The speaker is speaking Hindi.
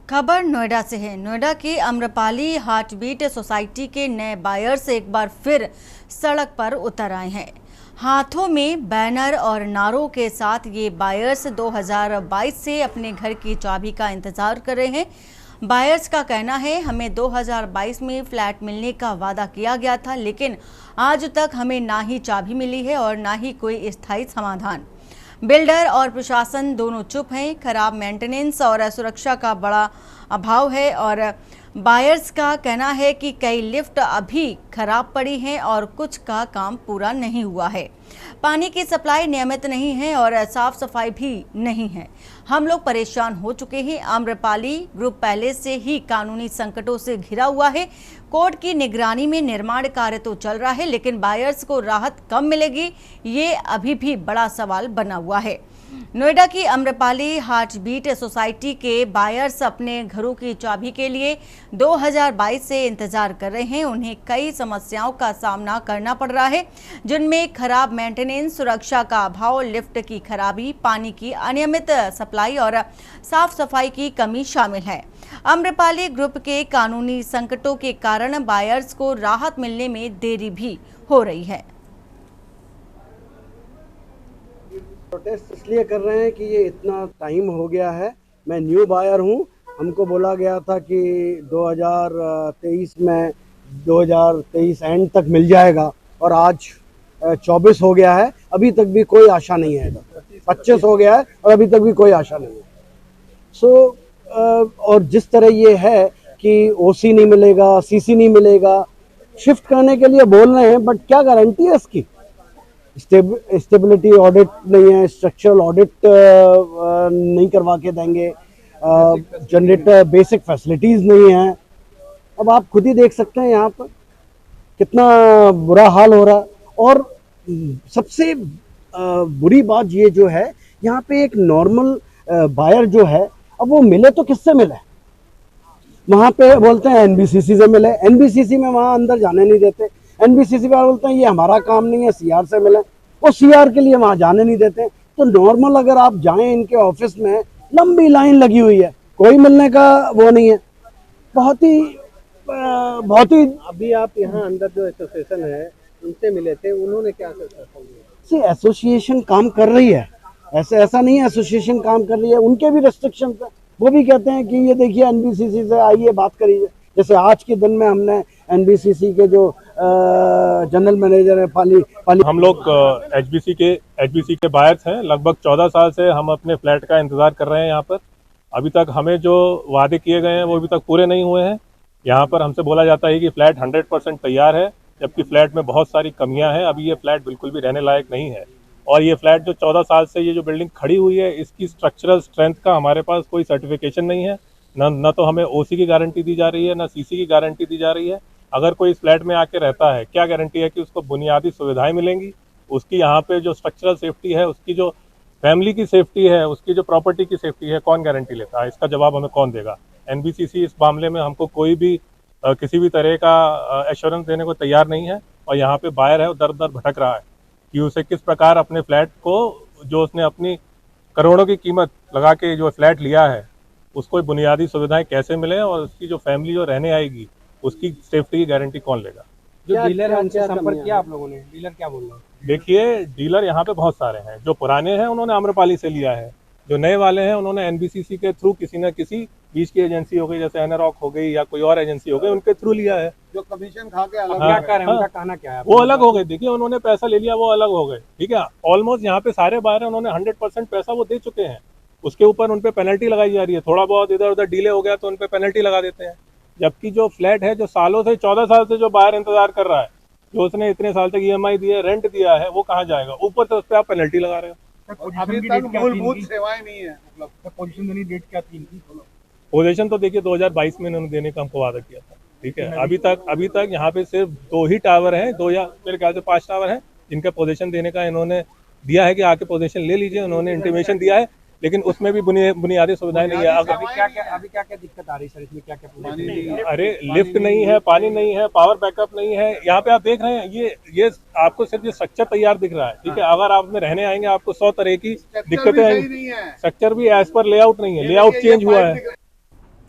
खबर नोएडा से है। नोएडा की अम्रपाली हार्टबीट सोसाइटी के नए बायर्स एक बार फिर सड़क पर उतर आए हैं। हाथों में बैनर और नारों के साथ ये बायर्स 2022 से अपने घर की चाबी का इंतजार कर रहे हैं। बायर्स का कहना है, हमें 2022 में फ्लैट मिलने का वादा किया गया था, लेकिन आज तक हमें ना ही चाबी मिली है और ना ही कोई स्थायी समाधान। बिल्डर और प्रशासन दोनों चुप हैं। खराब मेंटेनेंस और सुरक्षा का बड़ा अभाव है और बायर्स का कहना है कि कई लिफ्ट अभी खराब पड़ी हैं और कुछ का काम पूरा नहीं हुआ है। पानी की सप्लाई नियमित नहीं है और साफ सफाई भी नहीं है। हम लोग परेशान हो चुके हैं। आम्रपाली ग्रुप पहले से ही कानूनी संकटों से घिरा हुआ है। कोर्ट की निगरानी में निर्माण कार्य तो चल रहा है, लेकिन बायर्स को राहत कब मिलेगी, ये अभी भी बड़ा सवाल बना हुआ है। नोएडा की आम्रपाली हार्टबीट सोसाइटी के बायर्स अपने घरों की चाबी के लिए 2022 से इंतजार कर रहे हैं। उन्हें कई समस्याओं का सामना करना पड़ रहा है, जिनमें खराब मेंटेनेंस, सुरक्षा का अभाव, लिफ्ट की खराबी, पानी की अनियमित सप्लाई और साफ सफाई की कमी शामिल है। आम्रपाली ग्रुप के कानूनी संकटों के कारण बायर्स को राहत मिलने में देरी भी हो रही है। प्रोटेस्ट इसलिए कर रहे हैं कि ये इतना टाइम हो गया है। मैं न्यू बायर हूँ। हमको बोला गया था कि 2023 में 2023 एंड तक मिल जाएगा और आज 24 हो गया है, अभी तक भी कोई आशा नहीं है। 25 हो गया है और अभी तक भी कोई आशा नहीं है। और जिस तरह ये है कि ओसी नहीं मिलेगा, सीसी नहीं मिलेगा, शिफ्ट करने के लिए बोल रहे हैं, बट क्या गारंटी है इसकी? स्टेबिलिटी ऑडिट नहीं है, स्ट्रक्चरल ऑडिट नहीं करवा के देंगे, जनरेटर बेसिक फैसिलिटीज नहीं है। अब आप खुद ही देख सकते हैं यहाँ पर कितना बुरा हाल हो रहा है। और सबसे बुरी बात ये जो है, यहाँ पे एक नॉर्मल बायर जो है, अब वो मिले तो किससे मिले? वहाँ पे बोलते हैं एनबीसीसी से मिले। एनबीसीसी में वहाँ अंदर जाने नहीं देते। एनबीसीसी वाले बोलते हैं ये हमारा काम नहीं है, सीआर से मिले। वो सीआर के लिए वहां जाने नहीं देते। तो नॉर्मल अगर आप जाएं इनके ऑफिस में, लंबी लाइन लगी हुई है, कोई मिलने का वो नहीं है। बहुत ही अभी आप यहाँ अंदर जो एसोसिएशन है उनसे मिले थे, उन्होंने क्या से एसोसिएशन काम कर रही है, ऐसा नहीं है एसोसिएशन काम कर रही है। उनके भी रेस्ट्रिक्शन है। वो भी कहते हैं कि ये देखिए एनबीसीसी से आइए बात करिए। जैसे आज के दिन में हमने एनबीसीसी के जो जनरल मैनेजर है पाली हम लोग एचबीसी के बायर्स हैं। लगभग 14 साल से हम अपने फ्लैट का इंतज़ार कर रहे हैं यहाँ पर। अभी तक हमें जो वादे किए गए हैं वो अभी तक पूरे नहीं हुए हैं। यहाँ पर हमसे बोला जाता है कि फ्लैट 100% तैयार है, जबकि फ्लैट में बहुत सारी कमियाँ हैं। अभी ये फ्लैट बिल्कुल भी रहने लायक नहीं है। और ये फ्लैट जो 14 साल से ये जो बिल्डिंग खड़ी हुई है, इसकी स्ट्रक्चरल स्ट्रेंथ का हमारे पास कोई सर्टिफिकेशन नहीं है। न तो हमें ओसी की गारंटी दी जा रही है, न सीसी की गारंटी दी जा रही है। अगर कोई इस फ्लैट में आके रहता है, क्या गारंटी है कि उसको बुनियादी सुविधाएं मिलेंगी? उसकी यहाँ पे जो स्ट्रक्चरल सेफ्टी है, उसकी जो फैमिली की सेफ्टी है, उसकी जो प्रॉपर्टी की सेफ्टी है, कौन गारंटी लेता है? इसका जवाब हमें कौन देगा? एनबीसीसी इस मामले में हमको कोई भी किसी भी तरह का एश्योरेंस देने को तैयार नहीं है। और यहाँ पे बायर है, वो दर दर भटक रहा है कि उसे किस प्रकार अपने फ्लैट को, जो उसने अपनी करोड़ों की कीमत लगा के जो फ्लैट लिया है, उसको बुनियादी सुविधाएं कैसे मिले और उसकी जो फैमिली जो रहने आएगी उसकी सेफ्टी की गारंटी कौन लेगा? जो डीलर है उनसे संपर्क किया आप लोगों ने? डीलर क्या बोल रहे हैं? देखिए, डीलर यहाँ पे बहुत सारे हैं। जो पुराने हैं उन्होंने आम्रपाली से लिया है, जो नए वाले हैं उन्होंने एनबीसीसी के थ्रू किसी न किसी बीच की एजेंसी हो गई, जैसे एनरॉक हो गई या कोई और एजेंसी हो गई, उनके थ्रू लिया है। जो कमीशन खा के अलग क्या कर रहे हैं, उनका कहना क्या है? वो अलग हो गए। देखिए, उन्होंने पैसा ले लिया, वो अलग हो गए। ठीक है, ऑलमोस्ट यहाँ पे सारे बाहर उन्होंने 100% पैसा वो दे चुके हैं। उसके ऊपर उन पे पेनल्टी लगाई जा रही है। थोड़ा बहुत इधर उधर डिले हो गया तो उन पे पेनल्टी लगा देते हैं। जबकि जो फ्लैट है, जो सालों से 14 साल से जो बाहर इंतजार कर रहा है, जो उसने इतने साल तक ईएमआई दिए, रेंट दिया है, वो कहाँ जाएगा? ऊपर से उस पर आप पेनल्टी लगा रहे हो। अभी तक मूलभूत सेवाएं नहीं है, मतलब पोजीशन देनी डेट क्या थी इनकी? पोजीशन तो देखिए 2022 में इन्होंने देने का हमको वादा किया था। ठीक है, अभी तक यहाँ पे सिर्फ 2 ही टावर हैं, 2 या मेरे ख्याल से 5 टावर हैं, जिनका पोजीशन देने का इन्होंने दिया है कि आके पोजीशन ले लीजिए। उन्होंने इंटीमेशन दिया है, लेकिन उसमें भी बुनियादी सुविधाएं नहीं है। अभी क्या दिक्कत आ रही है सर? इसमें क्या? अरे लिफ्ट नहीं है, पानी नहीं है, पावर बैकअप नहीं है। यहाँ पे आप देख रहे हैं, ये आपको सिर्फ ये स्ट्रक्चर तैयार दिख रहा है। ठीक है, अगर आप में रहने आएंगे आपको 100 तरह की दिक्कतें आएंगी। स्ट्रक्चर भी एज पर लेआउट नहीं है, लेआउट चेंज हुआ है।